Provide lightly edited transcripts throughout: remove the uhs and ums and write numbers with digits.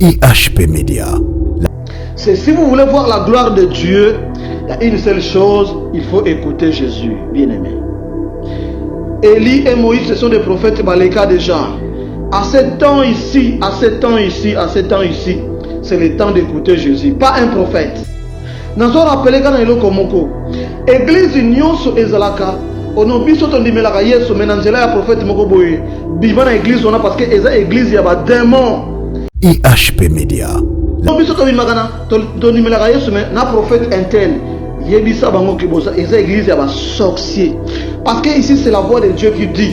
IHP Média. C'est si vous voulez voir la gloire de Dieu, il y a une seule chose, il faut écouter Jésus, bien-aimé. Élie et Moïse, ce sont des prophètes Baleka déjà. À ce temps ici, c'est le temps d'écouter Jésus, pas un prophète. Nous avons rappelé quand il komoko. Église nyonso ezalaka, ono biso to ndimelaka Yesu menanzela ya prophète moko boye. Biba na église on a parce que eza église ya ba démon. IHP Média. No biso to bimagana to ndimelaka Yesu na prophète intel. Yebisa bango ki bosa eza église ya ba sorcier. Parce que ici c'est la voix de Dieu qui dit,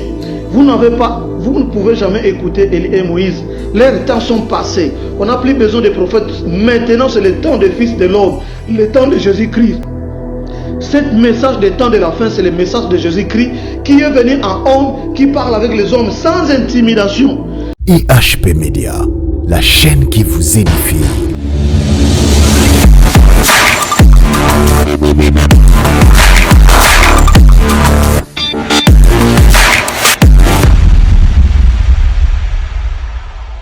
vous ne pouvez jamais écouter Élie et Moïse. Leurs temps sont passés. On n'a plus besoin de prophètes. Maintenant, c'est le temps des fils de l'homme, le temps de Jésus-Christ. Ce message des temps de la fin, c'est le message de Jésus-Christ qui est venu en homme, qui parle avec les hommes sans intimidation. IHP Média, la chaîne qui vous édifie.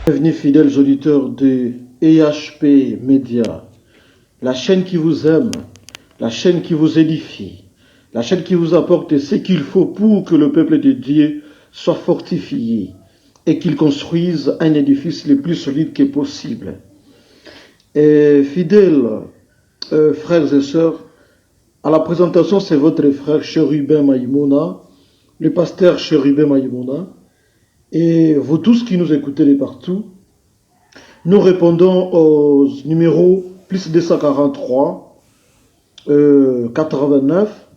Bienvenue fidèles auditeurs de IHP Média, la chaîne qui vous aime, la chaîne qui vous édifie, la chaîne qui vous apporte ce qu'il faut pour que le peuple de Dieu soit fortifié et qu'il construise un édifice le plus solide que possible. Et fidèles frères et sœurs, à la présentation, c'est votre frère Chérubin Maïmouna, le pasteur Chérubin Maïmouna. Et vous tous qui nous écoutez de partout, nous répondons au numéro plus 243 89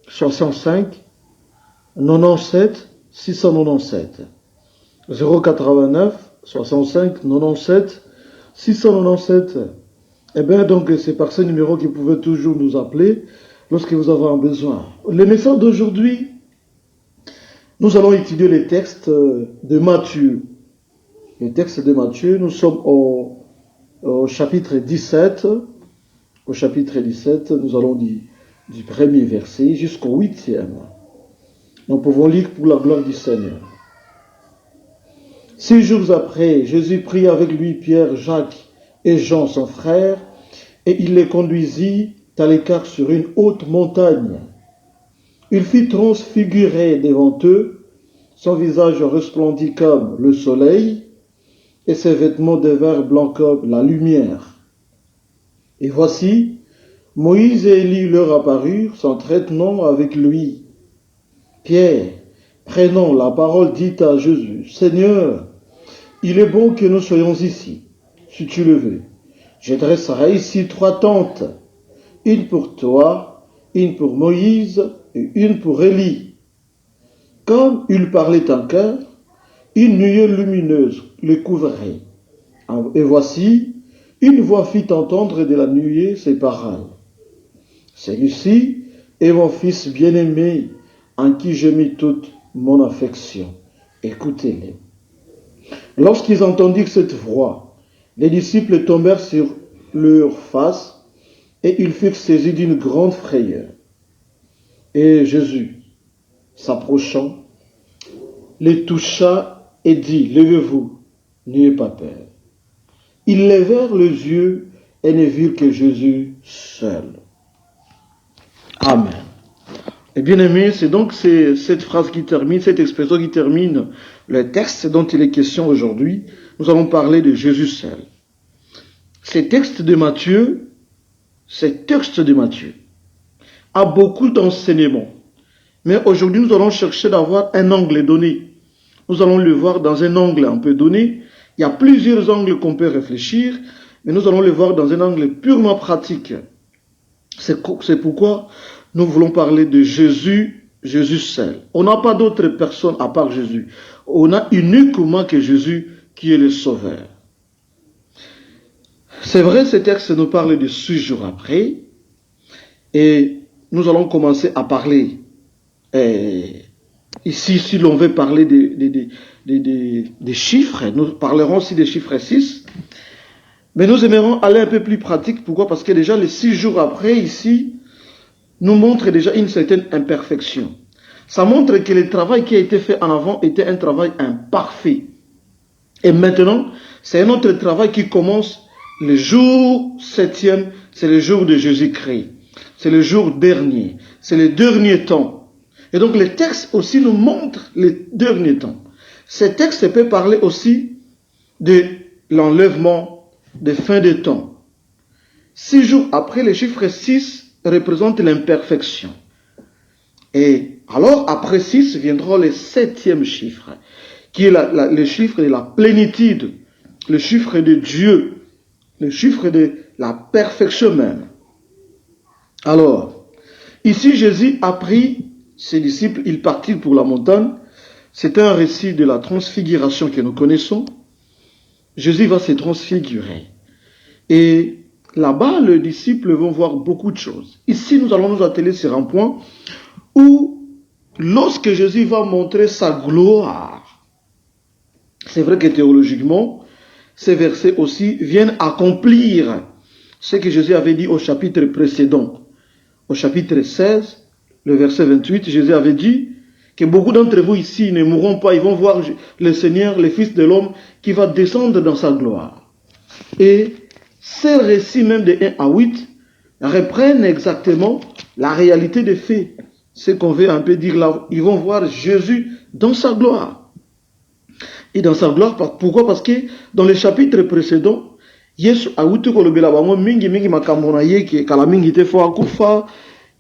65 97 697 089 65 97 697. Et bien donc c'est par ce numéro que vous pouvez toujours nous appeler lorsque vous avez un besoin. Le message d'aujourd'hui, nous allons étudier les textes de Matthieu. Les textes de Matthieu, nous sommes au chapitre 17. Au chapitre 17, nous allons du premier verset jusqu'au 8e. Nous pouvons lire pour la gloire du Seigneur. 6 jours après, Jésus prit avec lui Pierre, Jacques et Jean, son frère, et il les conduisit à l'écart sur une haute montagne. Il fut transfiguré devant eux, son visage resplendit comme le soleil, et ses vêtements devinrent blancs comme la lumière. Et voici, Moïse et Élie leur apparurent, s'entretenant avec lui. Pierre, prenant la parole, dit à Jésus, « Seigneur, il est bon que nous soyons ici, si tu le veux. Je dresserai ici 3 tentes, une pour toi, une pour Moïse, et une pour Élie. » Comme il parlait encore, une nuée lumineuse le couvrait. Et voici, une voix fit entendre de la nuée ces paroles. Celui-ci est mon fils bien-aimé, en qui j'ai mis toute mon affection. Écoutez-le. Lorsqu'ils entendirent cette voix, les disciples tombèrent sur leur face et ils furent saisis d'une grande frayeur. Et Jésus, s'approchant, les toucha et dit, « Levez-vous, n'ayez pas peur. » Ils levèrent les yeux et ne virent que Jésus seul. Amen. Et bien aimé, c'est donc cette phrase qui termine, cette expression qui termine le texte dont il est question aujourd'hui. Nous allons parler de Jésus seul. Ce texte de Matthieu a beaucoup d'enseignements. Mais aujourd'hui, nous allons chercher d'avoir un angle donné. Nous allons le voir dans un angle un peu donné. Il y a plusieurs angles qu'on peut réfléchir, mais nous allons le voir dans un angle purement pratique. C'est pourquoi nous voulons parler de Jésus seul. On n'a pas d'autre personne à part Jésus. On a uniquement que Jésus qui est le Sauveur. C'est vrai, ce texte nous parle de 6 jours après, et nous allons commencer à parler. Ici, si l'on veut parler des chiffres, nous parlerons aussi des chiffres 6. Mais nous aimerons aller un peu plus pratique. Pourquoi? Parce que déjà, les 6 jours après, ici, nous montre déjà une certaine imperfection. Ça montre que le travail qui a été fait en avant était un travail imparfait. Et maintenant, C'est un autre travail qui commence le jour 7e, c'est le jour de Jésus-Christ. C'est le jour dernier, c'est le dernier temps. Et donc les textes aussi nous montrent les derniers temps. Ces textes peuvent parler aussi de l'enlèvement, de fin de temps. 6 jours après, le chiffre 6 représente l'imperfection. Et alors, après 6, viendra le 7e chiffre, qui est le chiffre de la plénitude, le chiffre de Dieu, le chiffre de la perfection même. Alors, ici, Jésus a pris ses disciples, ils partirent pour la montagne. C'est un récit de la transfiguration que nous connaissons. Jésus va se transfigurer. Et là-bas, les disciples vont voir beaucoup de choses. Ici, nous allons nous atteler sur un point où, lorsque Jésus va montrer sa gloire, c'est vrai que théologiquement, ces versets aussi viennent accomplir ce que Jésus avait dit au chapitre précédent. Au chapitre 16, le verset 28, Jésus avait dit que beaucoup d'entre vous ici ne mourront pas, ils vont voir le Seigneur, le Fils de l'homme, qui va descendre dans sa gloire. Et ces récits même de 1 à 8 reprennent exactement la réalité des faits. Ce qu'on veut un peu dire là, ils vont voir Jésus dans sa gloire. Et dans sa gloire, pourquoi? Parce que dans le chapitre précédent, Yesu a mingi mingi makambona yeke kala mingi te fo akufa,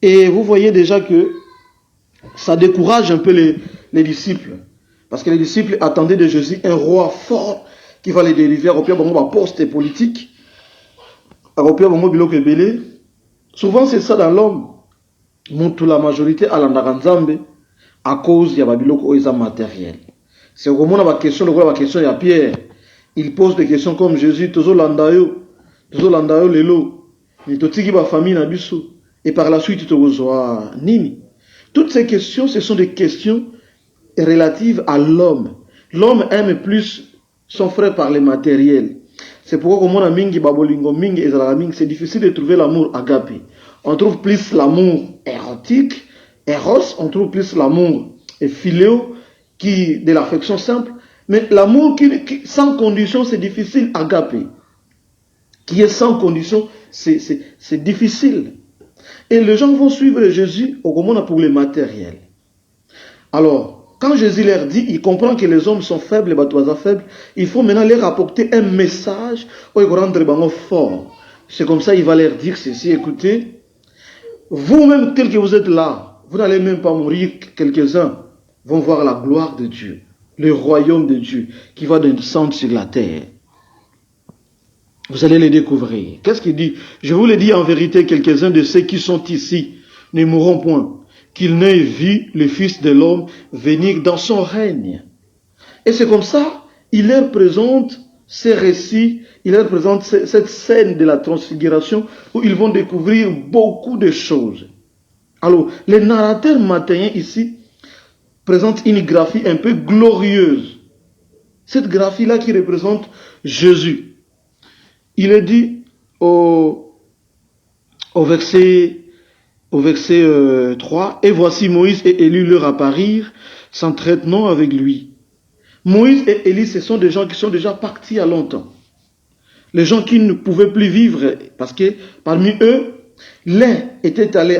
et vous voyez déjà que ça décourage un peu les disciples, parce que les disciples attendaient de Jésus un roi fort qui va les délivrer au pire bon poste politique, au pire bon biloko belé. Souvent c'est ça dans l'homme, montre la majorité à l'andaranzambe à cause ya babiloko oisa matériel. C'est au moment la question la question ya Pierre. Il pose des questions comme Jésus, tozo landayo lelo, ni totiki ba famille na biso, et par la suite tozoa nini. Toutes ces questions, ce sont des questions relatives à l'homme. L'homme aime plus son frère par le matériel. C'est pourquoi comme on a mingi babolingo mingi ezala mingi, c'est difficile de trouver l'amour agapé. On trouve plus l'amour érotique, eros, on trouve plus l'amour philéo, qui de l'affection simple. Mais l'amour qui sans condition, c'est difficile à agaper. Qui est sans condition, c'est difficile. Et les gens vont suivre Jésus au moment pour le matériel. Alors, quand Jésus leur dit, il comprend que les hommes sont faibles, les batois faibles, il faut maintenant leur apporter un message pour les rendre fort. C'est comme ça, il va leur dire ceci, écoutez, vous-même tel que vous êtes là, vous n'allez même pas mourir, quelques-uns vont voir la gloire de Dieu. Le royaume de Dieu qui va descendre sur la terre. Vous allez les découvrir. Qu'est-ce qu'il dit? Je vous le dis en vérité, quelques-uns de ceux qui sont ici ne mourront point, qu'ils n'aient vu le Fils de l'homme venir dans son règne. Et c'est comme ça, il leur présente ces récits, il leur présente cette scène de la transfiguration où ils vont découvrir beaucoup de choses. Alors, les narrateurs matthéens ici présente une graphie un peu glorieuse. Cette graphie-là qui représente Jésus. Il est dit au verset 3, « Et voici Moïse et Élie leur apparirent, s'entretenant avec lui. » Moïse et Élie, ce sont des gens qui sont déjà partis à longtemps. Les gens qui ne pouvaient plus vivre, parce que parmi eux, l'un était allé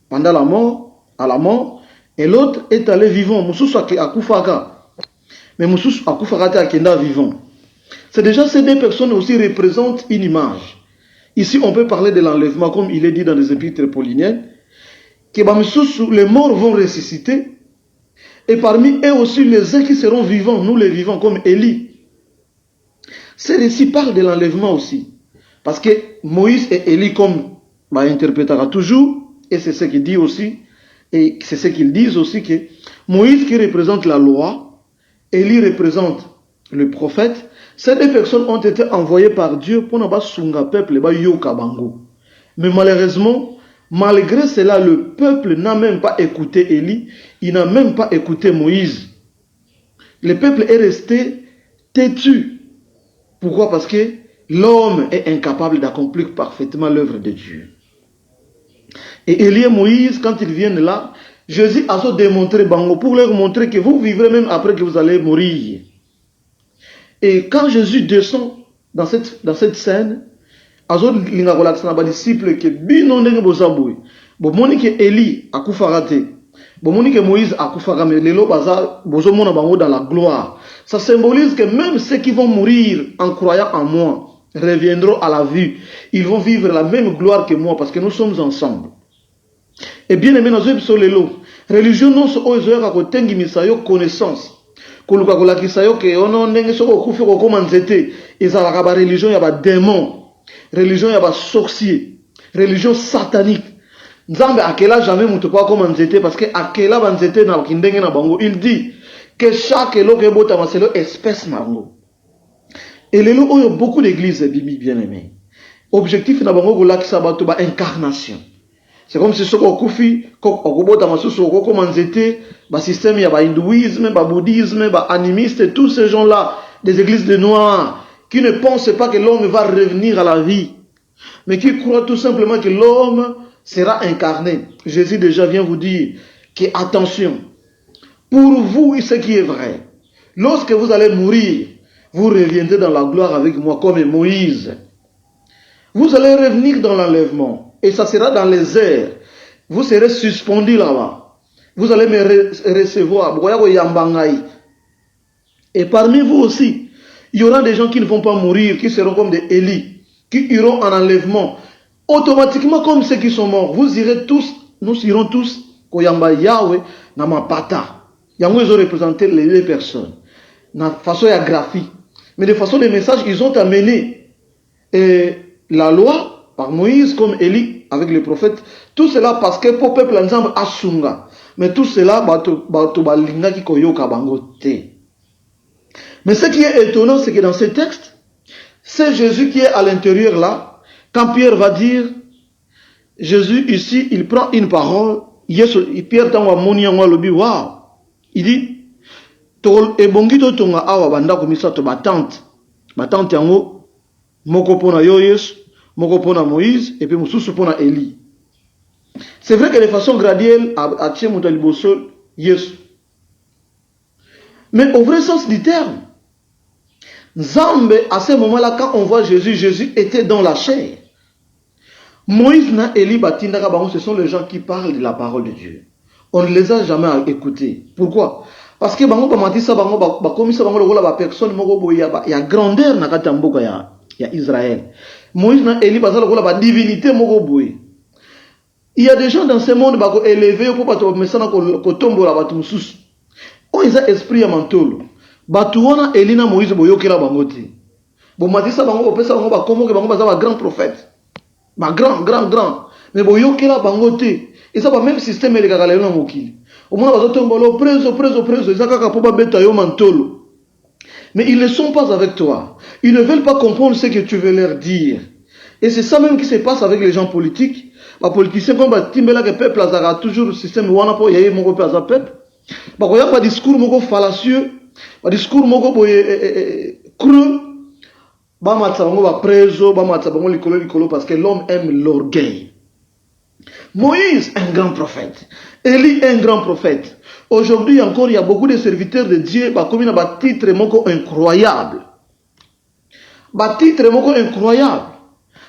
pendant la mort, à la mort, et l'autre est allé vivant. Moussous Akoufaga. Mais Moussous Akoufaga est vivant. C'est déjà ces deux personnes aussi représentent une image. Ici, on peut parler de l'enlèvement, comme il est dit dans les épîtres pauliniennes, que les morts vont ressusciter, et parmi eux aussi les uns qui seront vivants, nous les vivants, comme Élie. Ces récits parlent de l'enlèvement aussi. Parce que Moïse et Élie, comme interprétera toujours, et c'est ce qu'il dit aussi, et c'est ce qu'ils disent aussi, que Moïse qui représente la loi, Élie représente le prophète, ces deux personnes ont été envoyées par Dieu pour ne pas sunga peuple, mais malheureusement, malgré cela, le peuple n'a même pas écouté Élie, il n'a même pas écouté Moïse. Le peuple est resté têtu. Pourquoi? Parce que l'homme est incapable d'accomplir parfaitement l'œuvre de Dieu. Et Élie et Moïse, quand ils viennent là, Jésus a démontré Bango pour leur montrer que vous vivrez même après que vous allez mourir. Et quand Jésus descend dans cette scène, Azor linga relaxa na disciple que bino ndenge bozaboué. Bon moni que Élie a raté. Bon moni que Moïse a mais lelo baza bozo mona bango dans la gloire. Ça symbolise que même ceux qui vont mourir en croyant en moi reviendront à la vie. Ils vont vivre la même gloire que moi parce que nous sommes ensemble. Et bien aimé dans ce lelo, religion non so ozo ka kotengi misayo connaissance. Koluka kolakisa yo ke ono ndenge soko kufi ko komanzete ezalaka ba religion ya ba démon. Religion ya ba sorcier, religion satanique. Nzambe akela jamais mutu kwa comme nzete parce que akela banzete na kindenge na bango. Il dit que chaque eloko ebota maselo espèce na bango. Et lelo oyo beaucoup d'églises bibi bien aimé. Objectif na bango kolakisa bato ba incarnation. C'est comme si soko kufi ko okobota masusu ko comme nzete ba système ya ba hindouisme, ba bouddhisme, ba animiste, tous ces gens-là des églises de noirs qui ne pensent pas que l'homme va revenir à la vie, mais qui croient tout simplement que l'homme sera incarné. Jésus déjà vient vous dire que attention, pour vous, ce qui est vrai, lorsque vous allez mourir, vous reviendrez dans la gloire avec moi comme Moïse. Vous allez revenir dans l'enlèvement, et ça sera dans les airs. Vous serez suspendu là-bas. Vous allez me recevoir. Et parmi vous aussi, il y aura des gens qui ne vont pas mourir, qui seront comme des Élie, qui iront en enlèvement. Automatiquement, comme ceux qui sont morts, vous irez tous, nous irons tous, Koyamba Yahweh, Namapata. Yahweh, ils ont représenté les personnes. De façon à graphie. Mais de façon de message, ils ont amené la loi, par Moïse, comme Élie, avec les prophètes. Tout cela parce que pour le peuple ensemble, Asunga. Mais tout cela, Bato Balinga qui koyoka bangote. Mais ce qui est étonnant, c'est que dans ce texte, c'est Jésus qui est à l'intérieur là. Quand Pierre va dire, Jésus ici, il prend une parole. Pierre tangwa moni yango lobi wow. Il dit, tol ebongito tonga awa banda komisa to batante. Batante yango moko pona yo Yesu, moko pona Moïse et puis mususu pona Élie. C'est vrai que de façon graduelle a tient muta liboso Yesu. Mais au vrai sens du terme, Nzambe, à ce moment-là, quand on voit Jésus, Jésus était dans la chair. Moïse na Élie Batindaka Bango, ce sont les gens qui parlent de la parole de Dieu. On ne les a jamais écoutés. Pourquoi? Parce que Bango Bamatissa Bango, Bakomisa Bango, la personne, il y a grandeur na Katamboka ya Israël. Moïse na Élie Batindaka la divinité Mogoboué. Il y a des gens dans ce monde qui sont élevés pour que les gens soient on ils ont esprit à mantolo. Batuana Elina Moïse boyokela bangote. Bon matisa bango pesa bango ba komo ke bango baza ba grand prophète. Ba grand. Mais boyokela bangote. Et ça va même système ele kaka lelo mokili. Au moins bazotombolo preso ezaka ka po ba beta yo mantolo. Mais ils ne sont pas avec toi. Ils ne veulent pas comprendre ce que tu veux leur dire. Et c'est ça même qui se passe avec les gens politiques. Les politiciens comme Timbela que peuple a toujours le système wana po yaye moko pe za peuple. Il y a pas discours moko fallacieux, pas discours moko creux. Ba matsa bango ba preso, ba matsa bango likolo parce que l'homme aime l'orgueil. Moïse, un grand prophète. Élie, un grand prophète. Aujourd'hui encore, il y a beaucoup de serviteurs de Dieu comme il y a un titre moko incroyable. Un titre moko incroyable.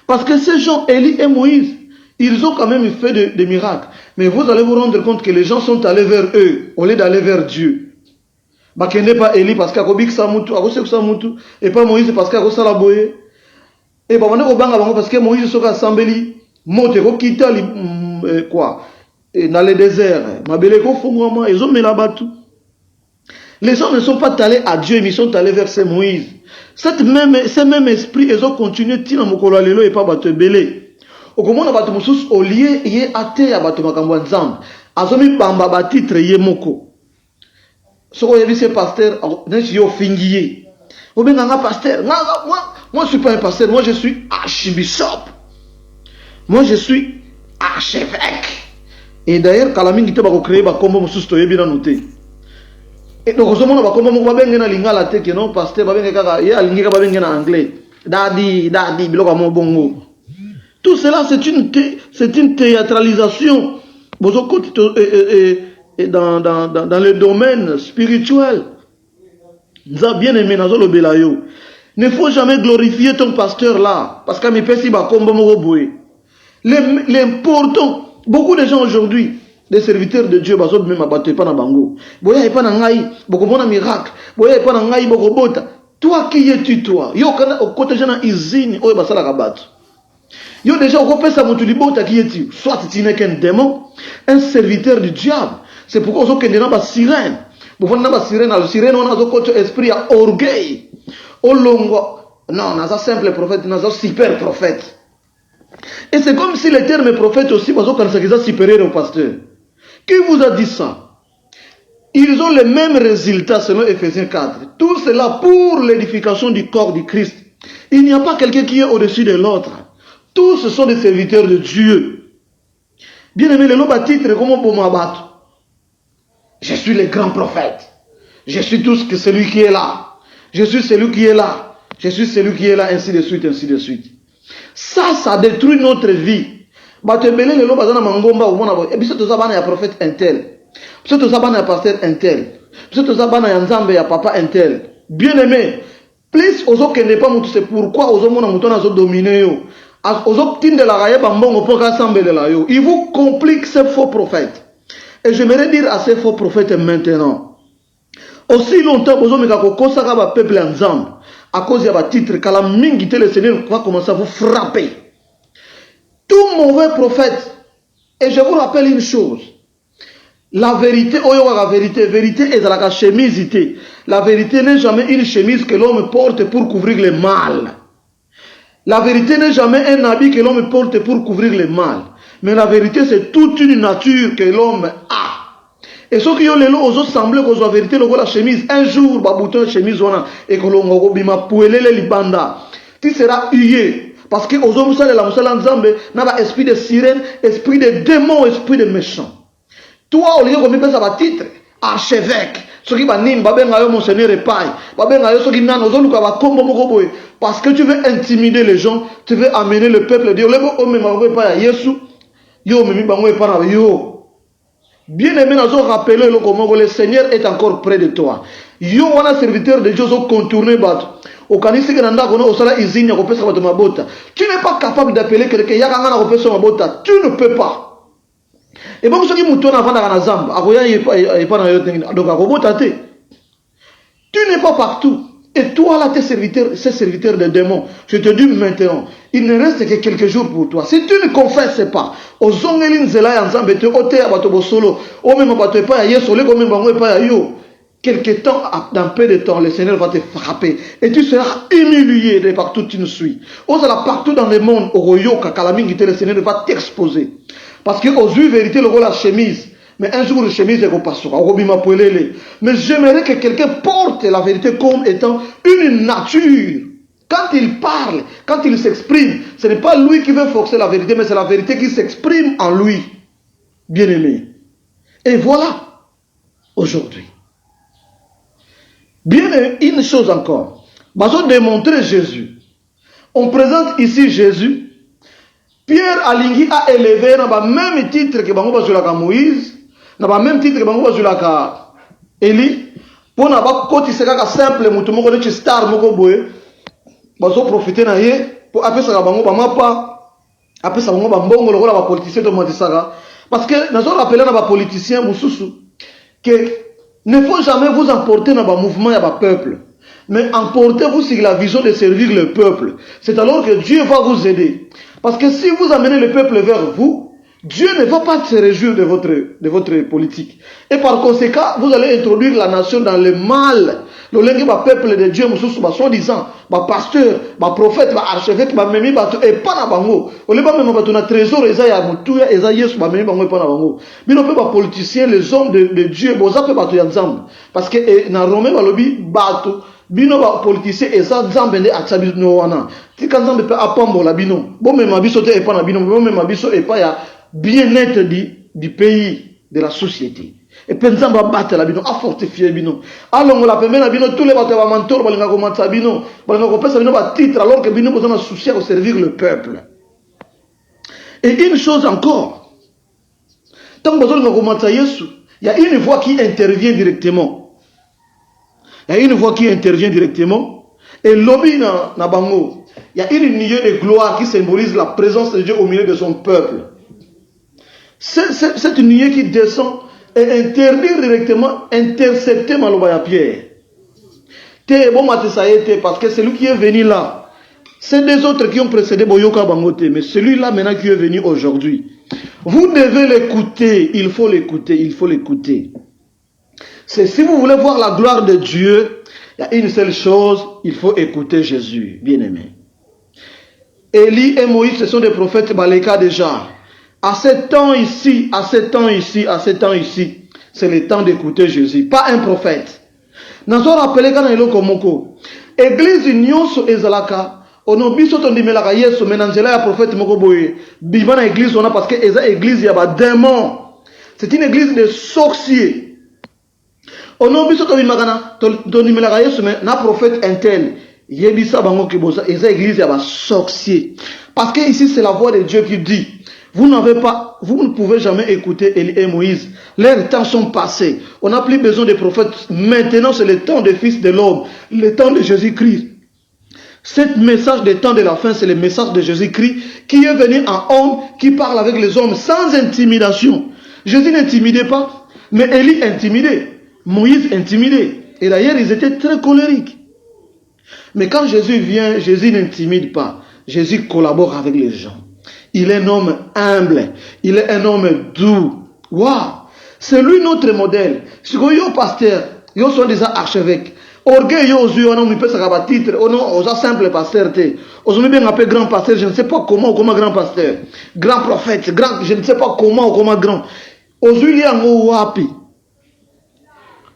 Parce que ces gens, Élie et Moïse, ils ont quand même fait des miracles. Mais vous allez vous rendre compte que les gens sont allés vers eux, au lieu d'aller vers Dieu. Ce n'est pas Élie parce qu'il y a et pas Moïse parce qu'il y a la boye. Et parce que Moïse est assemblé, quoi, dans le désert. Ils ont mis là-bas tout. Les gens ne sont pas allés à Dieu, mais ils sont allés vers Moïse. Ce même esprit, ils ont continué à lelo et pas à belé. Au moment où bato mususu au lieu yé até ya bato makambo nzambe azomi bamba ba titre yé moko soko yebi ce pasteur nesi yo fingiye obenga nga pasteur moi je suis pas un pasteur, moi je suis archibishop, moi je suis archevêque. Et d'ailleurs kalamingi te bako créer ba kombo mususu to yebi na noté et donc ozomona ba kombo moko ba benga na lingala te que non pasteur ba benga kaka ye alingi ka ba benga na anglais daddy biloko mo bongo. Tout cela, c'est une théâtralisation dans le domaine spirituel. Bien aimé, ne faut jamais glorifier ton pasteur là. Parce que l'important, beaucoup de gens aujourd'hui, des serviteurs de Dieu, même abattu pas na bango. Boya pas na ngai, beaucoup mon miracle. Boya pas na ngai, beaucoup bota. Toi qui es-tu toi? Yo kana au côté jana izini, oye basala kabat. Yo déjà au côté ça mon tulibota qui es-tu? Soit tu n'es qu'un démon, un serviteur du diable. C'est pourquoi on se dans la sirène. Vous voyez dans la sirène, on a un côté esprit à orgueil. Au longo, non, on a un simple prophète, on a un super prophète. Et c'est comme si le terme prophète aussi, parce qu'on est supérieur au pasteur. Qui vous a dit ça? Ils ont les mêmes résultats selon Ephésiens 4. Tout cela pour l'édification du corps du Christ. Il n'y a pas quelqu'un qui est au-dessus de l'autre. Tous ce sont des serviteurs de Dieu. Bien aimé, le nom à titre, comment pour m'abattre? Je suis le grand prophète. Je suis tout ce que celui qui est là. Je suis celui qui est là. Je suis celui qui est là, ainsi de suite, ainsi de suite. Ça détruit notre vie. Batebele le bazana mangomba ubona bo. Ebiso tozabana ya prophète intel. Biso tozabana ya pasteur intel. Biso tozabana ya nzambe ya papa intel. Bien aimé, plus ozo kende pas mutu, c'est pourquoi ozo mona mutu na zo dominer yo. Ozo tinde la raye bambongo pour rassembler la yo. Il vous complique ces faux prophètes. Et j'aimerais dire à ces faux prophètes maintenant. Aussi longtemps ozo meka ko kosaka ba peuple ensemble. À cause de votre titre, quand la mingité, le Seigneur va commencer à vous frapper. Tout mauvais prophète, et je vous rappelle une chose, la vérité, vérité est dans la chemise. La vérité n'est jamais une chemise que l'homme porte pour couvrir le mal. La vérité n'est jamais un habit que l'homme porte pour couvrir le mal. Mais la vérité, c'est toute une nature que l'homme a. Et ceux qui ont les lots, ils semblent que la vérité, la chemise, un jour, bah bouton chemise, et que l'on bima pouelé les libanda, tu seras hué. Parce que aux hommes, la moussala nzambe, n'a pas esprit de sirène, esprit de démon, esprit de méchant. Toi, au lieu de mettre ça titre, archevêque, ceux qui baniment, babenga yo monseigneur et paille, babenga yo ceux qui n'ont pas combo mokoboy, parce que tu veux intimider les gens, tu veux amener le peuple, dire, le homme m'a pas Yesu, yo, mimi bango pas yo. Bien aimé, nous avons rappelé le Seigneur est encore près de toi. Yo, on a serviteur de Dieu, ont contourné bat. Au canisi que nanda kono osala izini ko pesa bato mabota. Tu n'es pas capable d'appeler quelqu'un yakanga na ko pesa mabota. Tu ne peux pas. Et bon, ceux qui mouton avant na zamba, akoya y pas na yo tengi. Donc akobota te. Tu n'es pas partout. Et toi là, tes serviteurs de démons, je te dis maintenant, il ne reste que quelques jours pour toi. Si tu ne confesses pas, aux ongelin zela ensemble, te ote abato bosolo, o même abato pas yeso, le comme bango pas yo. Quelque temps, dans peu de temps, le Seigneur va te frapper et tu seras humilié de partout où tu nous suis. Osala partout dans le monde, au royoka, kalamingite, le Seigneur va t'exposer. Parce que aux yeux vérité, le rôle la chemise. Mais un jour, le chemise est repassé. Mais j'aimerais que quelqu'un porte la vérité comme étant une nature. Quand il parle, quand il s'exprime, ce n'est pas lui qui veut forcer la vérité, mais c'est la vérité qui s'exprime en lui. Bien-aimé. Et voilà, aujourd'hui. Bien, une chose encore. Nous démontrer Jésus. On présente ici Jésus. Pierre Alingui a élevé dans le même titre que Moïse. Dans le même titre que Élie. Pour n'a pas côté c'est un simple mutumo ko ci star moko boye. Bazo profiter na ye pour appeler ça bango ba mapa. Appeler ça bango ba mbongo lokola ba politicien to motisaka. Parce que nous avons rappelé na ba politicien mususu que ne faut jamais vous emporter dans le mouvement et le peuple. Mais emportez-vous sur la vision de servir le peuple. C'est alors que Dieu va vous aider. Parce que si vous amenez le peuple vers vous, Dieu ne va pas se réjouir de votre politique. Et par conséquent, vous allez introduire la nation dans le mal. Le peuple de Dieu, soi-disant, pasteur, prophète, archevêque, et pas na bango. On ne peut pas même trésor, politiciens, les hommes de Dieu, parce que dans Romain, bino ba politicien eza nzambe nde atsa bino wana tika nzambe pe apambola bino bo mema biso te epa na bino bo mema biso epa ya bien-être du pays, de la société. Et pe nzambe abatela bino a fortifier bino alongola pembe na bino tous les bato ba mentor balinga ko matsa bino balinga ko pesa bino ba titre alors que bino besoin de soucier au servir le peuple. Et une chose encore, tant que besoin de ko matsa Yesu, il y a une voix qui intervient directement. Il y a une voix qui intervient directement. Et l'obi na bango, il y a une nuée de gloire qui symbolise la présence de Dieu au milieu de son peuple. Cette nuée qui descend et interdit directement, intercepter Malobaya Pierre. Parce que celui qui est venu là, c'est des autres qui ont précédé Boyoka Bangote, mais celui-là maintenant qui est venu aujourd'hui. Vous devez l'écouter, il faut l'écouter, il faut l'écouter. C'est si vous voulez voir la gloire de Dieu, il y a une seule chose, il faut écouter Jésus, bien-aimé. Élie et Moïse, ce sont des prophètes Baleka déjà. À ce temps ici, à ce temps ici, à ce temps ici, c'est le temps d'écouter Jésus, pas un prophète. Nous avons rappelé quand nous avons Église nyonso ezalaka, ono biso tondimelaka Yesu menanzela ya prophète moko boye. Bibana église on a parce que eza église ya ba démon. C'est une église de sorciers. Ono biso tondimelaka Yesu na prophète intel. Yebisa bango ki boza eza église ya ba sorciers. Parce que ici c'est la voix de Dieu qui dit. Vous ne pouvez jamais écouter Élie et Moïse. Leurs temps sont passés. On n'a plus besoin de prophètes. Maintenant, c'est le temps des fils de l'homme. Le temps de Jésus-Christ. Ce message des temps de la fin, c'est le message de Jésus-Christ qui est venu en homme, qui parle avec les hommes sans intimidation. Jésus n'intimidait pas, mais Élie intimidait. Moïse intimidait. Et d'ailleurs, ils étaient très colériques. Mais quand Jésus vient, Jésus n'intimide pas. Jésus collabore avec les gens. Il est un homme humble. Il est un homme doux. Waouh! C'est lui notre modèle. Si vous êtes pasteur, vous êtes déjà archevêque. Orgueil, vous êtes titre. Vous êtes simple pasteur. Vous êtes bien appelé grand pasteur. Je ne sais pas comment grand pasteur. Grand prophète. Je ne sais pas comment grand. Vous êtes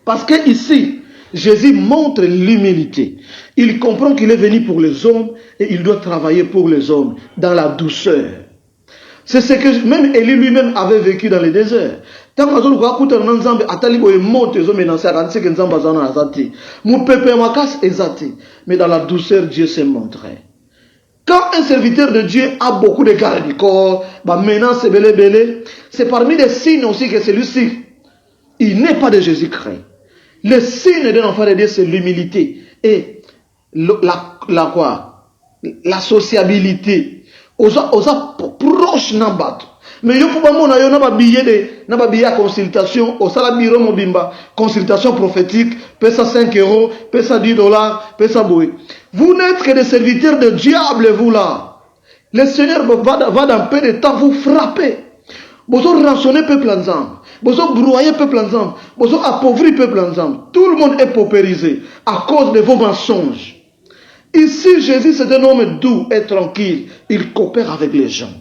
parce que ici, Jésus montre l'humilité. Il comprend qu'il est venu pour les hommes et il doit travailler pour les hommes dans la douceur. C'est ce que même Élie lui-même avait vécu dans le désert. Tant que nous avons écouté dans Nzambe, atali boye monte zo menancer aranse que Nzamba zana azati. Mon peuple makas ezati. Mais dans la douceur, Dieu s'est montré. Quand un serviteur de Dieu a beaucoup de garde du corps, bah menace belé, c'est parmi les signes aussi que celui-ci, il n'est pas de Jésus-Christ. Le signe d'un enfant de Dieu, c'est l'humilité et la sociabilité. Osa proche n'importe. Mais yo pour moi na ba billet de consultation au sala biro mobimba consultation prophétique pesa 5 €, pesa 10 $, pesa boy. Vous n'êtes que des serviteurs de diable vous là. Le Seigneur va dans peu de temps vous frapper. Vous rançonner peuple ensemble. Vous brouiller peuple ensemble. Vous appauvrir peuple ensemble. Tout le monde est paupérisé à cause de vos mensonges. Ici, Jésus, c'est un homme doux et tranquille. Il coopère avec les gens.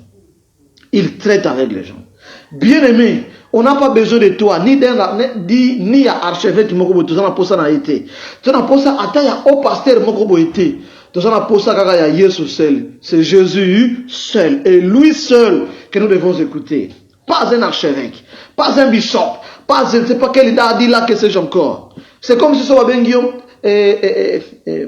Il traite avec les gens. Bien-aimé, on n'a pas besoin de toi, ni à archevêque mokobo, tout ça n'a pas ça n'a été. Tu n'as pas ça, attends, au pasteur mokobo été. Tout ça n'a pas ça, il y a Jésus seul. C'est Jésus seul. Et lui seul que nous devons écouter. Pas un archevêque, pas un bishop, pas je ne sais pas quel idée a dit là, que sais-je encore. C'est comme si ça va bien Guillaume.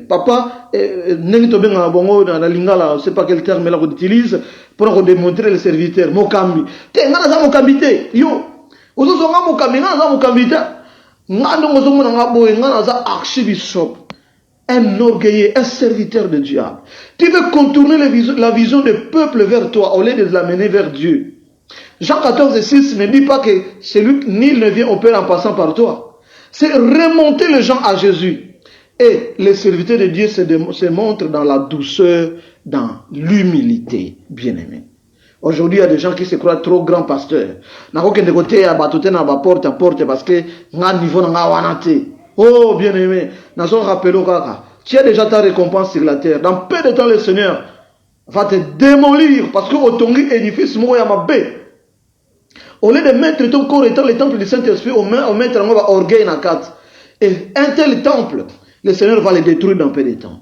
Papa, n'est pas bien bon dans la lingala, je sais pas quel terme là qu'on utilise pour démontrer les serviteurs. Mokambi, t'es n'a pas mokambi yo. Ozo zonga mokambi n'a pas mokambi ta. N'ando ozo mona ngabo n'a pas archbishop. Un orgueilleux, un serviteur de diable. Tu veux contourner la vision du peuple vers toi au lieu de l'amener vers Dieu. Jean 14:6 ne dit pas que celui nul ne vient au Père en passant par toi. C'est remonter les gens à Jésus. Et les serviteurs de Dieu se montrent dans la douceur, dans l'humilité, bien-aimé. Aujourd'hui, il y a des gens qui se croient trop grands pasteurs. Porte à porte parce que niveau oh, bien-aimé, tu as déjà ta récompense sur la terre. Dans peu de temps, le Seigneur va te démolir parce que au tongi édifice Moyamabé. Au lieu de mettre ton corps étant le temple du Saint-Esprit, on met un orgueil dans 4. Et un tel temple, le Seigneur va le détruire dans peu de temps.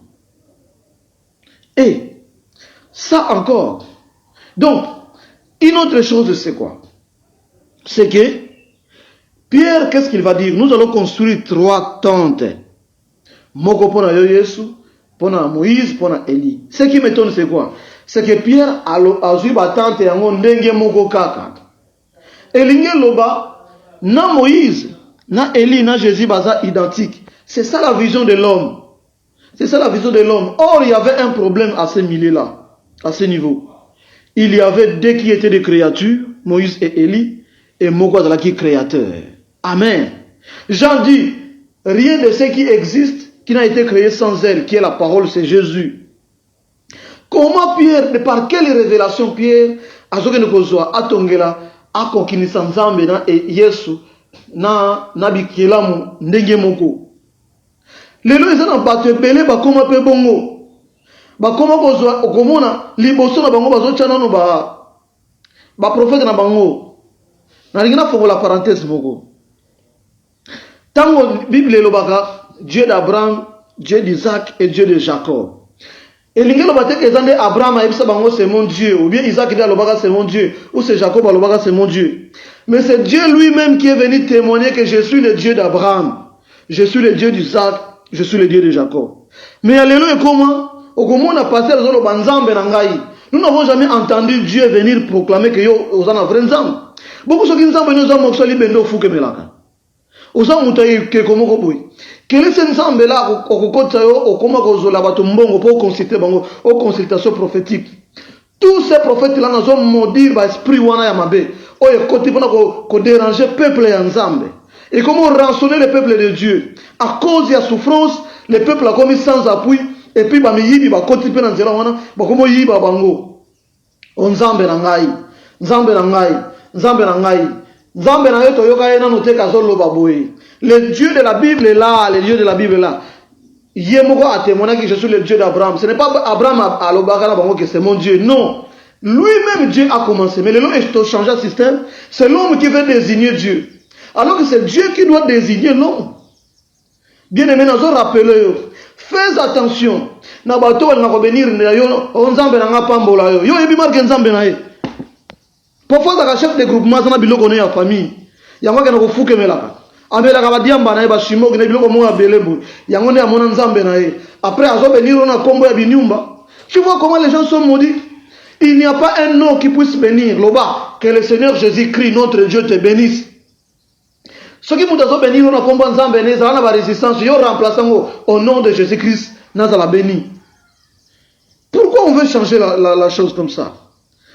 Et ça encore. Donc, une autre chose, c'est quoi? C'est que Pierre, qu'est-ce qu'il va dire? Nous allons construire 3 tentes. Moko pona yo Yesu, pona Moïse, pona Élie. Ce qui m'étonne, c'est quoi? C'est que Pierre a eu ba tente yango ndenge moko kaka. Elinge loba na Moïse, na Élie, na Jésus baza identique. C'est ça la vision de l'homme. C'est ça la vision de l'homme. Or, il y avait un problème à ce milieu-là, à ce niveau. Il y avait deux qui étaient des créatures, Moïse et Élie, et Mogwazala qui est créateur. Amen. Jean dit, rien de ce qui existe qui n'a été créé sans elle, qui est la parole, c'est Jésus. Comment Pierre, par quelle révélation Pierre, a atongela, a konkinisa nzambe na Yesu, na bikelamu ndenge moko. Lelo eza na bato ebele bakoma pe bongo. Bakoma kozwa okomona liboso na bango bazotia nano ba prophète na bango. Na lingina fongola parenthèse moko. Tango Bible elobaka Dieu d'Abraham, Dieu d'Isaac et Dieu de Jacob. Et l'ingélo bateke ezande Abraham a ebisa bango c'est mon Dieu, ou bien Isaac dit alobaka c'est mon Dieu, ou c'est Jacob alobaka c'est mon Dieu. Mais c'est Dieu lui-même qui est venu témoigner que je suis le Dieu d'Abraham, je suis le Dieu d'Isaac, je suis le Dieu de Jacob. Mais alléluia comment au comment on a passé le banzambe nangai. Nous n'avons jamais entendu Dieu venir proclamer que yo ozana vrai nzambe. Beaucoup ceux qui nzambe nous ont moksali bendo fuke melaka. Oza mutayi ke komo ko boy. Quel est ce nzambe là au kokota yo au koma kozola bato mbongo pour consulter bango aux consultations prophétiques. Tous ces prophètes là nous ont maudit ba esprit wana ya mabe. O ekoti pona ko déranger peuple ya nzambe. Et comment rançonner le peuple de Dieu à cause de la souffrance, le peuple a commis sans appui et puis ba miyibi ba koti pe na nzela wana ba komo yiba bango. Nzambe na ngai, nzambe na ngai, nzambe na ngai. Nzambe na yo toyoka yena noteka zolo baboye. Le Dieu de la Bible est là, le Dieu de la Bible est là. Yemoko a témoigné que je suis le Dieu d'Abraham. Ce n'est pas Abraham à l'obagana bango que c'est mon Dieu. Non. Lui-même Dieu a commencé. Mais le nom est changé de système. C'est l'homme qui veut désigner Dieu. Alors que c'est Dieu qui doit désigner l'homme. Bien aimé, nous avons rappelé. Fais attention. Nabato na revenir na yo nzambe na ngapambola yo. Yo ebi marque nzambe na ye. Parfois, dans le chef de groupement, il y a des gens qui ont famille. Il y a des gens qui ont fouqué. Il y a des gens qui ont chimo, qui ont belebo. Il y a des gens qui ont nzambe na ye. Après, ils ont venir on a combo ya binyumba. Tu vois comment les gens sont maudits. Il n'y a pas un nom qui puisse bénir. Là-bas, que le Seigneur Jésus-Christ, notre Dieu, te bénisse. Ceux qui ont béni, on a combo nzambe na ye, ça a la résistance. Ils ont remplacé au nom de Jésus-Christ, na la béni. Pourquoi on veut changer la chose comme ça?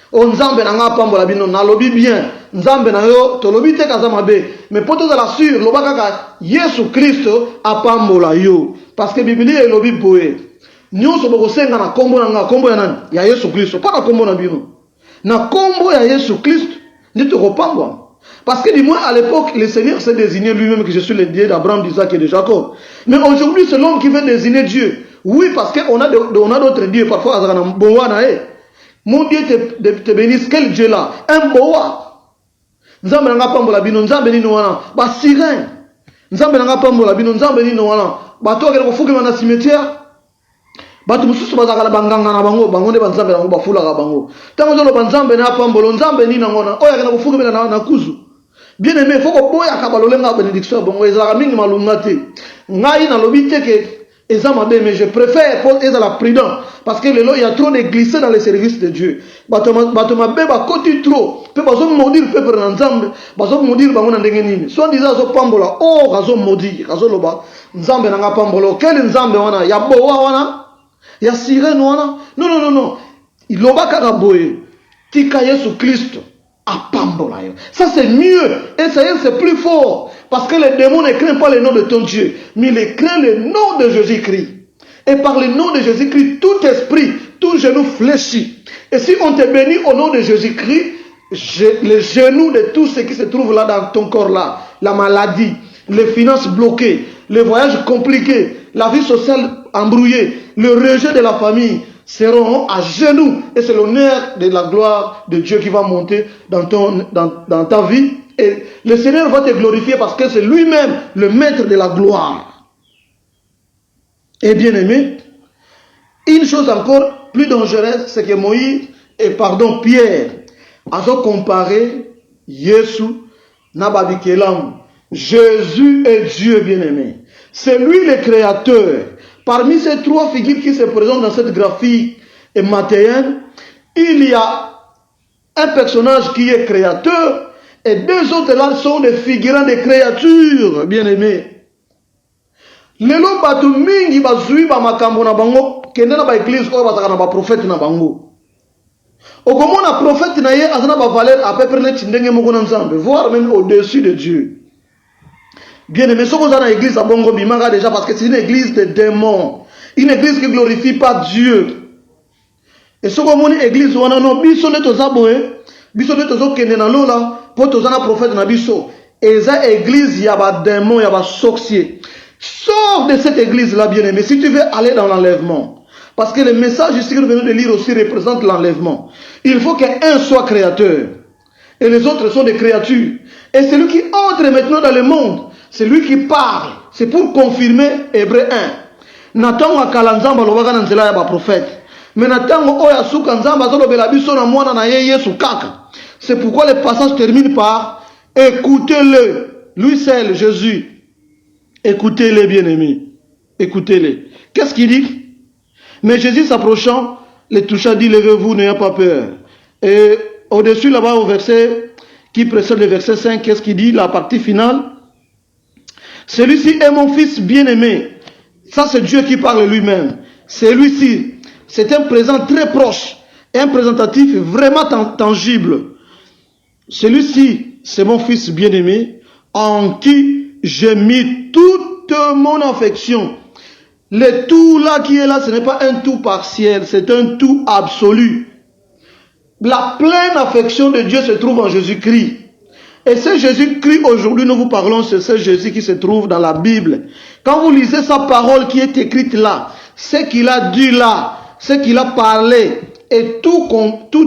O nzambe na nga pambola bino na lobi bien nzambe na yo to lobi te kaza mabe mais poto za la sur loba kaka Yesu Kristo apambola yo parce que Biblia e lobi boye nyonso boko senga na kombo na nga kombo ya nani ya Yesu Kristo pas na kombo na bino na kombo ya Yesu Kristo ndito kopambwa parce que du moins à l'époque le Seigneur s'est désigné lui-même que je suis le Dieu d'Abraham, d'Isaac et de Jacob. Mais aujourd'hui c'est l'homme qui veut désigner Dieu. Oui parce que on a d'autres dieux parfois azana bowa na e. Mon Dieu te bénisse. Quel Dieu là? Un boa. Nzambe nanga pambola bino nzambe ni noana. Ba sirin. Nzambe nanga pambola bino nzambe ni noana. Ba to akela kofuke na cimetière. Ba tu mususu bazaka la banganga na bango bango nde banzambe na ba fula ka bango. Tango zolo banzambe na pambolo nzambe ni ngona. Oya kana kofuke na kuzu. Bien aimé faut ko boya ka balolenga bénédiction bango ezala mingi malunga te. Ngai na lobi te ke mais je préfère être la prudent parce que il y a trop de glissés dans les services de Dieu. Batoma beba koti trop. Pe bazo maudire peuple ensemble, bazo maudire bango na ndenge nini. Soit disant zo pambola, oh bazo maudire, bazo loba. Nzambe na nga pambola, quel nzambe wana? Ya boa wana? Ya sirène wana? Non non non non. Il loba kaka boye. Tika Yesu Christ a pambola yo. Ça c'est mieux et ça c'est plus fort. Parce que les démons ne craignent pas le nom de ton Dieu, mais ils craignent le nom de Jésus-Christ. Et par le nom de Jésus-Christ, tout esprit, tout genou fléchit. Et si on te bénit au nom de Jésus-Christ, les genoux de tout ce qui se trouve là dans ton corps là, la maladie, les finances bloquées, les voyages compliqués, la vie sociale embrouillée, le rejet de la famille, seront à genoux. Et c'est l'honneur de la gloire de Dieu qui va monter dans ta vie. Et le Seigneur va te glorifier parce que c'est lui-même le maître de la gloire. Et bien aimé, une chose encore plus dangereuse, c'est que Pierre a comparé Jésus Nababikelam. Jésus est Dieu bien aimé. C'est lui le créateur. Parmi ces trois figures qui se présentent dans cette graphique mathéenne, il y a un personnage qui est créateur. Et deux autres là sont des figurants des créatures, bien aimés. Lelo batu mingi bazui ba makambo na bango kende na ba église oyo bazaka na ba prophète na bango. Okomona prophète na ye azana ba valeur à peu près net ndenge moko na nzambe, voire même au-dessus de Dieu. Bien aimé, ce qu'on a dans l'église à Bongo Bimanga déjà parce que c'est une église de démons, une église qui ne glorifie pas Dieu. Et ce qu'on a dans l'église on a non biso ne tozaboe, biso ne tozo kende na lola, pour tozana prophète na biso. Et ça église y a ba démons, y a ba sorciers. Sors de cette église-là, bien-aimé, si tu veux aller dans l'enlèvement. Parce que le message ici que nous venons de lire aussi représente l'enlèvement. Il faut qu'un soit créateur. Et les autres sont des créatures. Et celui qui entre maintenant dans le monde, c'est lui qui parle. C'est pour confirmer Hébreu 1. Nathan wa kalanzamba lobaka na nzela ya ba prophète. Mais Nathan oya suka nzamba zo lobela biso na mwana na ye Yesu kaka. C'est pourquoi le passage termine par écoutez-le. Lui seul, Jésus. Écoutez-les, bien-aimés. Écoutez-les. Qu'est-ce qu'il dit? Mais Jésus s'approchant, les toucha, dit, levez-vous, n'ayez pas peur. Et au-dessus, là-bas, au verset qui précède le verset 5, qu'est-ce qu'il dit? La partie finale. Celui-ci est mon fils bien-aimé. Ça, c'est Dieu qui parle lui-même. Celui-ci, c'est un présent très proche, un présentatif vraiment tangible. Celui-ci, c'est mon fils bien-aimé, en qui j'ai mis toute mon affection. Le tout là qui est là, ce n'est pas un tout partiel, c'est un tout absolu. La pleine affection de Dieu se trouve en Jésus-Christ. Et ce Jésus-Christ, aujourd'hui, nous vous parlons, c'est ce Jésus qui se trouve dans la Bible. Quand vous lisez sa parole qui est écrite là, ce qu'il a dit là, ce qu'il a parlé, et tout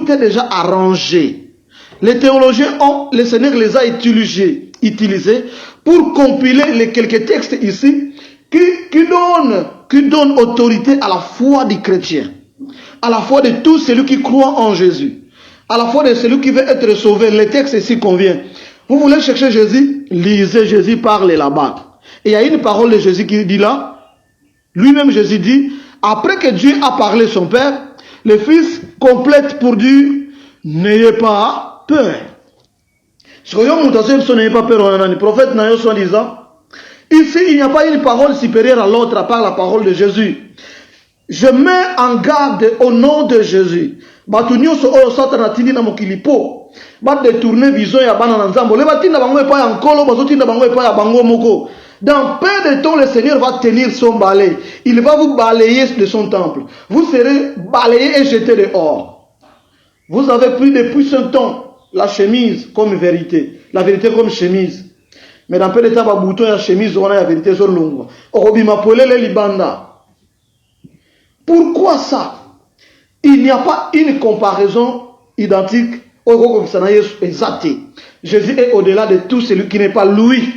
est déjà arrangé. Les théologiens le Seigneur les a utilisés pour compiler les quelques textes ici qui donnent autorité à la foi du chrétien, à la foi de tout celui qui croit en Jésus, à la foi de celui qui veut être sauvé. Les textes ici conviennent. Vous voulez chercher Jésus? Lisez, Jésus parle là-bas. Et il y a une parole de Jésus qui dit là, lui-même Jésus dit, après que Dieu a parlé son Père, le Fils complète pour dire, n'ayez pas peur. N'ayez pas peur, le prophète n'a pas disant, ici il n'y a pas une parole supérieure à l'autre à part la parole de Jésus. Je mets en garde au nom de Jésus. Détourner vision ya bana na nzambo. Dans peu de temps, le Seigneur va tenir son balai. Il va vous balayer de son temple. Vous serez balayés et jetés dehors. Vous avez pris depuis ce temps la chemise comme vérité. La vérité comme chemise. Mais dans peu de temps, il bouton la chemise, on a la vérité sur l'ongle. Pourquoi ça? Il n'y a pas une comparaison identique. Jésus est au-delà de tout celui qui n'est pas lui.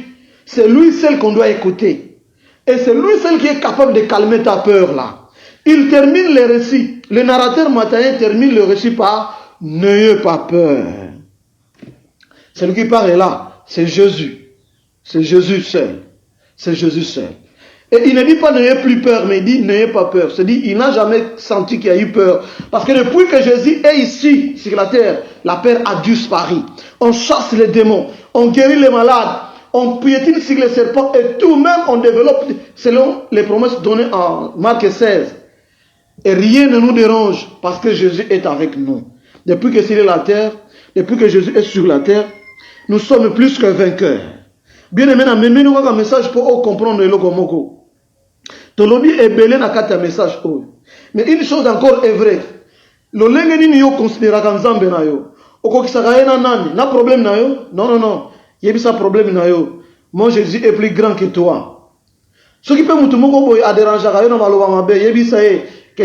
C'est lui seul qu'on doit écouter. Et c'est lui seul qui est capable de calmer ta peur là. Il termine le récit. Le narrateur matin termine le récit par n'ayez pas peur. Celui qui parle là, c'est Jésus. C'est Jésus seul. C'est Jésus seul. Et il ne dit pas n'ayez plus peur, mais il dit n'ayez pas peur. C'est-à-dire il n'a jamais senti qu'il y a eu peur. Parce que depuis que Jésus est ici, sur la terre, la peur a disparu. On chasse les démons, on guérit les malades, on piétine sur les serpents et tout, même on développe selon les promesses données en Marc 16. Et rien ne nous dérange parce que Jésus est avec nous. Depuis que sur la terre, depuis que Jésus est sur la terre, nous sommes plus que vainqueurs. Bien aimé, nous avons un message pour comprendre le logomoko. Tolobi est belé na kata message. Mais une chose encore est vraie. Le lengeni ni yo considéra comme Nzambe na yo. Oko kisaka na nani, na problème na yo? Non non non. Yebisa problème na yo. Mon Jésus est plus grand que toi. Ce qui peut mutu moko boy a déranger ka yo na maloba mabe, yebisa que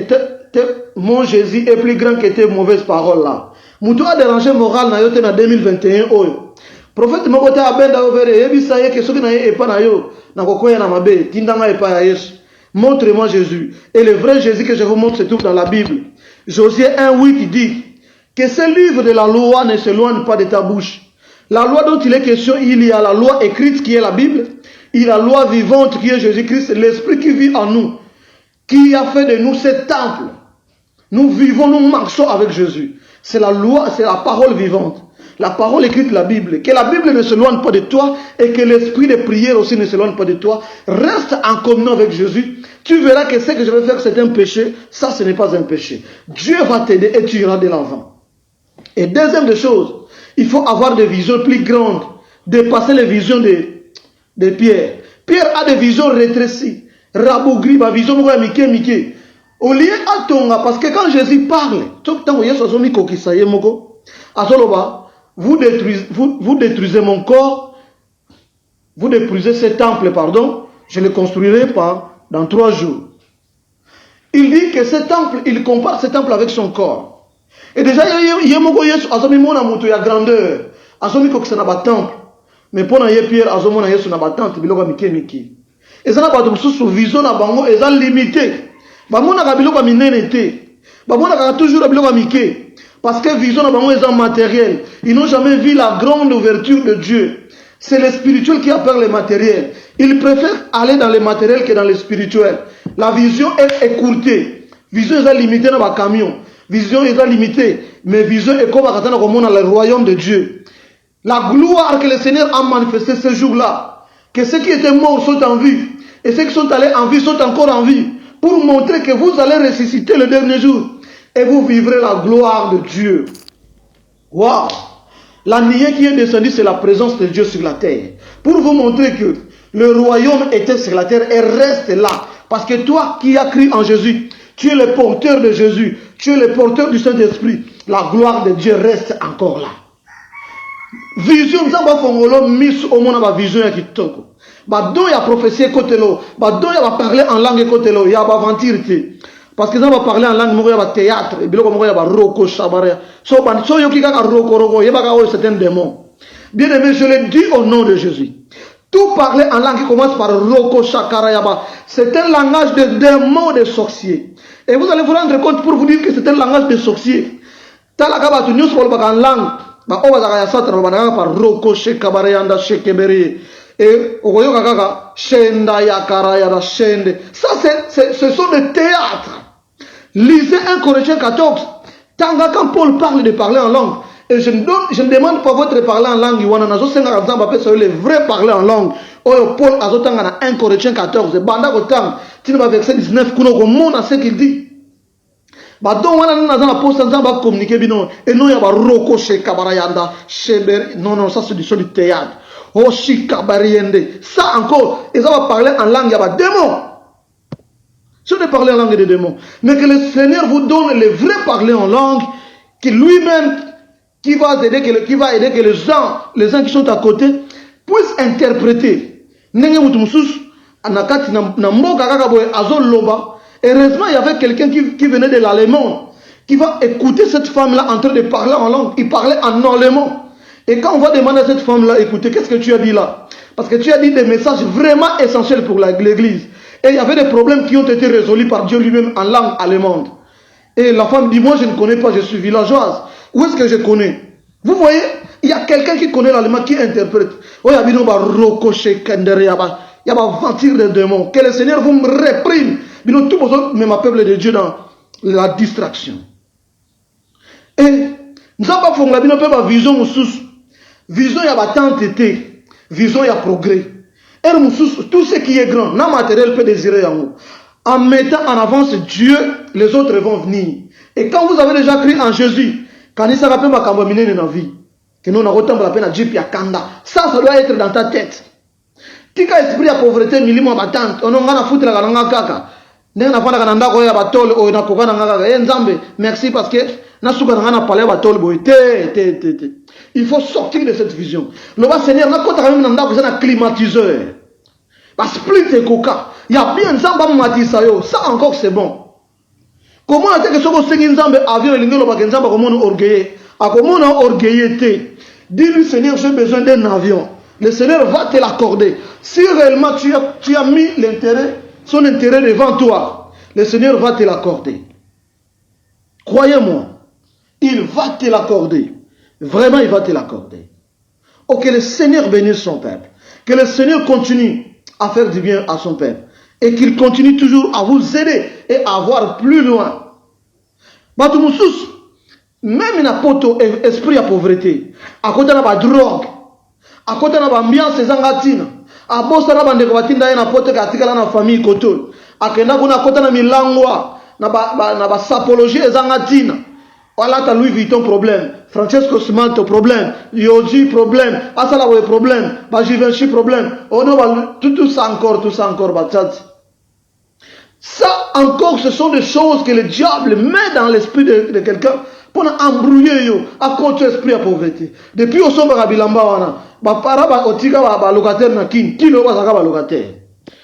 mon Jésus est plus grand que tes mauvaises paroles là. Mutu a déranger moral na yo te na 2021 oyo. Prophète moko te abenda overe yebisa que ce qui na ye epa na yo na kokoya na mabe, tindanga epa ya Yesu. Montrez-moi Jésus. Et le vrai Jésus que je vous montre se trouve dans la Bible. Josué 1:8 dit que ce livre de la loi ne s'éloigne pas de ta bouche. La loi dont il est question, il y a la loi écrite qui est la Bible. Il y a la loi vivante qui est Jésus-Christ, l'Esprit qui vit en nous, qui a fait de nous ce temple. Nous vivons, nous marchons avec Jésus. C'est la loi, c'est la parole vivante. la parole écrite de la Bible, que la Bible ne s'éloigne pas de toi et que l'esprit de prière aussi ne s'éloigne pas de toi, reste en communion avec Jésus, tu verras que ce que je vais faire c'est un péché, ça ce n'est pas un péché. Dieu va t'aider et tu iras de l'avant. Et deuxième des choses, il faut avoir des visions plus grandes, dépasser les visions de Pierre. Pierre a des visions rétrécies, rabougries, ma vision Mickey. Au lieu à Tonga, parce que quand Jésus parle, vous détruisez mon corps, vous détruisez ce temple, pardon, je le construirai dans 3 jours. Il dit que ce temple, il compare ce temple avec son corps. Et déjà, il y a une grandeur, temple. Mais pour Pierre, et ça n'a pas de vision à Bango, et ça limité. Toujours parce que vision à Bango est matériel. Ils n'ont jamais vu la grande ouverture de Dieu. C'est le spirituel qui appelle le matériel. Ils préfèrent aller dans le matériel que dans le spirituel. La vision est écourtée. Vision est limitée dans le camion. Vision est limitée. Mais vision est comme dans le royaume de Dieu. La gloire que le Seigneur a manifestée ce jour-là, que ceux qui étaient morts sont en vie, et ceux qui sont allés en vie sont encore en vie, pour montrer que vous allez ressusciter le dernier jour, et vous vivrez la gloire de Dieu. Waouh! La nuée qui est descendue, c'est la présence de Dieu sur la terre, pour vous montrer que le royaume était sur la terre et reste là, parce que toi qui as cru en Jésus, tu es le porteur de Jésus, tu es le porteur du Saint-Esprit, la gloire de Dieu reste encore là. Vision nzamba fongolo mis au monde ba vision ya kitoko ba do ya prophétie côté lo ba do ya parler en langue côté lo ya ba aventure parce que ça va parler en langue moko ya ba théâtre et biloko moko ya ba roko shabara so yoki kaka roko ya ba ka c'est un démon. Bien aimé, je le dis au nom de Jésus, tout parler en langue qui commence par roko shakara yaba, c'est un langage de démons, de sorciers, et vous allez vous rendre compte pour vous dire que c'est un langage de sorciers. Talaka ba tu nyos pour ba en langue ba oba za ya satra ba na par roko shekabare yanda shekebere et oyoka kaka shenda ya karaya da shende. Ça ce sont des théâtres. Lisez 1 Corinthiens 14. Tanga quand Paul parle de parler en langue, et je ne demande pas votre parler en langue wana nazo senga ka ba pesa les vrais parler en langue. Oyo Paul azotanga na 1 Corinthiens 14 banda ko tang tina verset 19 kuno ko mona ce qu'il dit. Donc wana na za poste nzamba communiquer bino et non ya ba roko shekabarayanda sheber non ça c'est du théâtre. Oh shikabariende ça encore ils va parler en langue ya ba démon. Ce n'est parler en langue des démons, mais que le Seigneur vous donne le vrai parler en langue, qui lui-même qui va aider que les gens qui sont à côté puissent interpréter. Nenge mutumsus anakati na mboka kaka boye azoloba. Heureusement, il y avait quelqu'un qui venait de l'allemand, qui va écouter cette femme-là en train de parler en langue. Il parlait en allemand. Et quand on va demander à cette femme-là, écoutez, qu'est-ce que tu as dit là? Parce que tu as dit des messages vraiment essentiels pour l'église. Et il y avait des problèmes qui ont été résolus par Dieu lui-même en langue allemande. Et la femme dit, moi je ne connais pas, je suis villageoise. Où est-ce que je connais? Vous voyez, il y a quelqu'un qui connaît l'allemand qui interprète. Oh, il y a un ventir des démons. Que le Seigneur vous me réprime. Tout le monde, mais ma peuple de Dieu dans la distraction. Et nous avons fait une vision. Vision, il y a tentité. Vision, il y a progrès. Et tout ce qui est grand, non matériel peut désirer en vous. En mettant en avance Dieu, les autres vont venir. Et quand vous avez déjà cru en Jésus, quand il s'est rappelé ma cambamine dans la vie, que nous avons la peine à Dieu et à Kanda, ça doit être dans ta tête. Tika esprit à pauvreté, milimo batante, on a foutre la galanga kaka. Merci parce que il faut sortir de cette vision. Le Seigneur n'a pas un climatiseur. Il y a bien ça encore c'est bon. Comment est-ce que ce avion et dis-lui Seigneur, j'ai besoin d'un avion. Le Seigneur va te l'accorder. Si réellement tu as mis son intérêt devant toi, le Seigneur va te l'accorder. Croyez-moi, il va te l'accorder. Vraiment, il va te l'accorder. Oh, que le Seigneur bénisse son peuple. Que le Seigneur continue à faire du bien à son peuple. Et qu'il continue toujours à vous aider et à voir plus loin. Batumoussous, même na poto esprit ya pauvreté, à côté na ba drogue, à côté na ba ambiance ezangatina, a bossa na bande ko batinda na poto ka tikala na famille koto, akenda kuna kota na milangwa na ba sapologie ezangatina. Voilà ta Louis Vuitton problème, Francesco Smalto problème, Yoji problème, Asalawe problème, Givenchy problème. Oh non, tout ça encore, ça encore, ce sont des choses que le diable met dans l'esprit de quelqu'un pour embrouiller yo, à contre esprit à pauvreté. Depuis au sombre à Bilamba wana, ba para ba otika ba locataire na kilo ba saka ba locataire.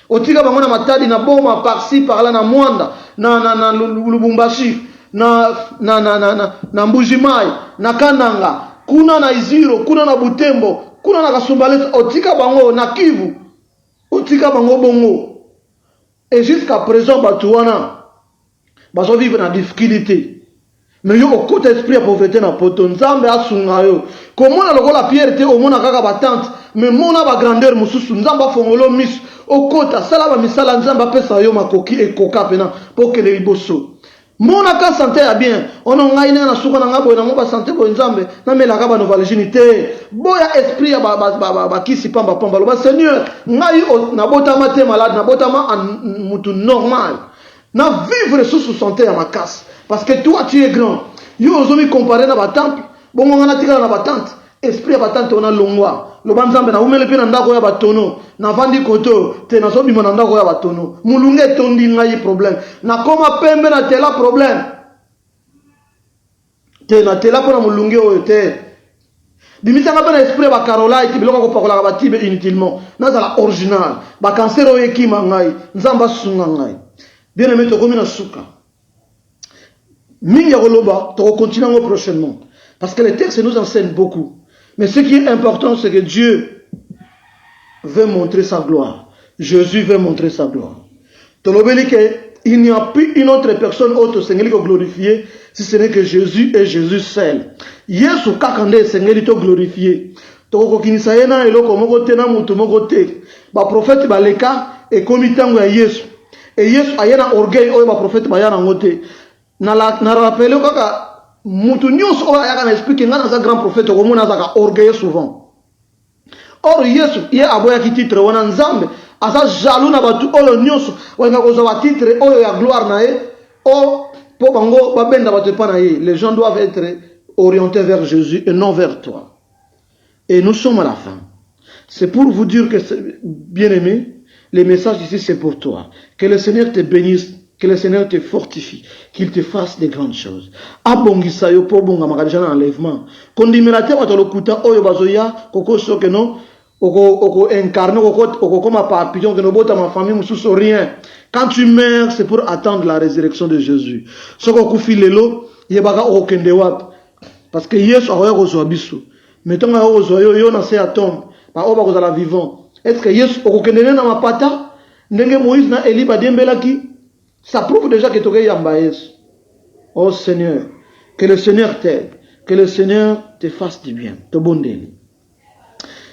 Otika ba mona matadi na boma par-ci par-là na Mwanda, na Lubumbashi. Na Mbujimai, na Kananga, kuna na Iziro, kuna na Butembo, kuna na Kasumbalesa, otika bango na Kivu, otika bango bongo. Et jusqu'à présent, Batouana, baso vivre dans la difficulté. Mais yo au côté esprit à pauvreté na poto nzambe asunga yo. Comment na lokola pierre te au mona kaka batante, mais mona ba grandeur mususu nzamba fongolo mis au côté sala ba misala nzamba pesa yo makoki e koka pena pour que les liboso. Mon aka santé a bien, on a ngaine na suka na ngabo na ngoba santé bo nzambe na mela ka ba novalginité boya esprit ya ba kisi pamba lo ba Seigneur ngai na botama te malade na botama mutu normal na vivre sous santé ya makas parce que toi tu es grand yo ozomi comparer na ba temple bongo ngana tika na ba tante esprit ya ba tante on a longwa lo banzambe na umele pe na ndako ya batono na vandi koto te na sobi na ndako ya batono mulunge tondi ngai problème na koma pembe na tela problème te na tela pona mulunge oyo te bimisa ngapa na esprit ba Caroline ti biloko ko pakola ba tibe inutilement na za original ba cancer oyo ekima ngai nzamba sunga ngai bien aimé to komi na suka mingi ya koloba to continuer prochainement parce que les textes nous enseignent beaucoup. Mais ce qui est important, c'est que Dieu veut montrer sa gloire. Jésus veut montrer sa gloire. Il n'y a plus une autre personne autre Seigneur qui glorifier si ce n'est que Jésus et Jésus seul. Yesu kakande Seigneur qui glorifié. Toko kinisa yena eloko moko te na mutu moko te. Ba prophète ba leka et komitango ya Yesu. Et Yesu ayena orgueil oyo ba prophète ba yana ngote. Na rappelé kaka mutu nyonso oyo ayaka na esprit ke nga naza grand prophète okomona azaka orgueilleux souvent. Or Yesu ye aboyaki titre wana nzambe aza jaloux na batu oyo nyonso walinga kozwa titre oyo ya gloire na ye o po bango babenda batu epa na ye. Les gens doivent être orientés vers Jésus et non vers toi. Et nous sommes à la fin. C'est pour vous dire que, bien aimé, les messages ici c'est pour toi. Que le Seigneur te bénisse. Que le Seigneur te fortifie, qu'il te fasse de grandes choses. Abongisa yo po bonga makadija na enlèvement. Kondimelate watolokuta oyo bazoya koko soke no oko incarner oko comme papillon que no bota ma famille mususu rien. Quand tu meurs, c'est pour attendre la résurrection de Jésus. Soko kufilelo yebaka okende wapi. Parce que Yesu akoya kozwa biso. Metonga yo kozwa yo na se atom ba oba kozala vivant. Est-ce que Yesu okokende na mapata ndenge Moïse na Eli badembelaki? Ça prouve déjà que tu es Yambaïs. Oh Seigneur, que le Seigneur t'aide, que le Seigneur te fasse du bien, te bonde.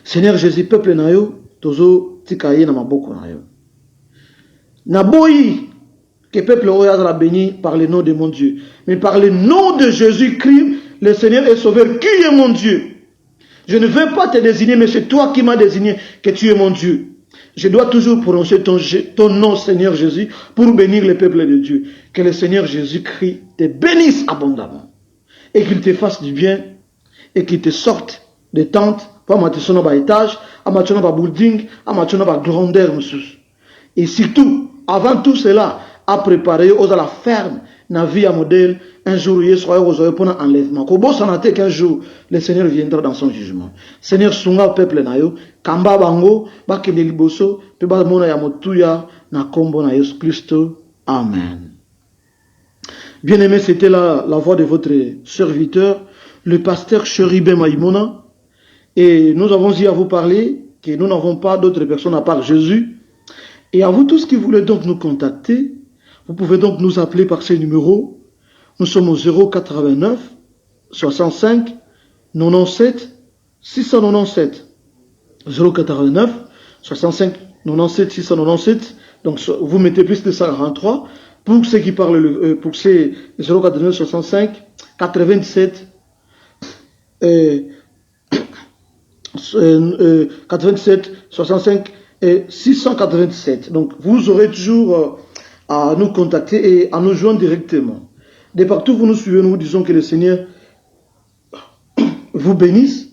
Seigneur Jésus, peuple nayo, tozo tikaye na maboko nayo. Naboyi, que peuple oya la béni par le nom de mon Dieu. Mais par le nom de Jésus-Christ, le Seigneur est sauveur. Qui est mon Dieu? Je ne veux pas te désigner, mais c'est toi qui m'as désigné que tu es mon Dieu. Je dois toujours prononcer ton nom, Seigneur Jésus, pour bénir le peuple de Dieu. Que le Seigneur Jésus-Christ te bénisse abondamment. Et qu'il te fasse du bien. Et qu'il te sorte des tentes. Pas matcher dans étage, à matcher dans building, à matcher dans grandeur. Et surtout, avant tout cela, à préparer aux à la ferme, na vie à modèle, un jour, il sera aux pour un enlèvement. Kobo sanate qu'un jour, le Seigneur viendra dans son jugement. Seigneur, sunga peuple nayo, kamba bango, bakende liboso, pe ba mona ya motuya, na kombo na Yesu Christo. Amen. Bien-aimé, c'était la voix de votre serviteur, le pasteur Chéribin Maïmona. Et nous avons dit à vous parler que nous n'avons pas d'autres personnes à part Jésus. Et à vous tous qui voulez donc nous contacter, vous pouvez donc nous appeler par ces numéros. Nous sommes au 089 65 97 697. 089 65 97 697. Donc vous mettez plus de 143. Pour ceux qui parlent, pour ces 089 65 87 87 65 et 687. Donc vous aurez toujours à nous contacter et à nous joindre directement. De partout vous nous suivez, nous vous disons que le Seigneur vous bénisse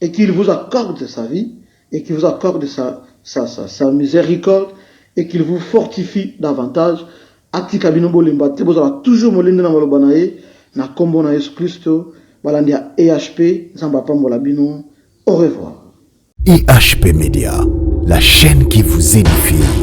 et qu'il vous accorde sa vie et qu'il vous accorde sa miséricorde et qu'il vous fortifie davantage. Atika binombo lembate bozala toujours molende na maloba na ye na kombo na Yesu Kristo balandia EHP Zamba pambola bino. Au revoir. IHP Média, la chaîne qui vous édifie.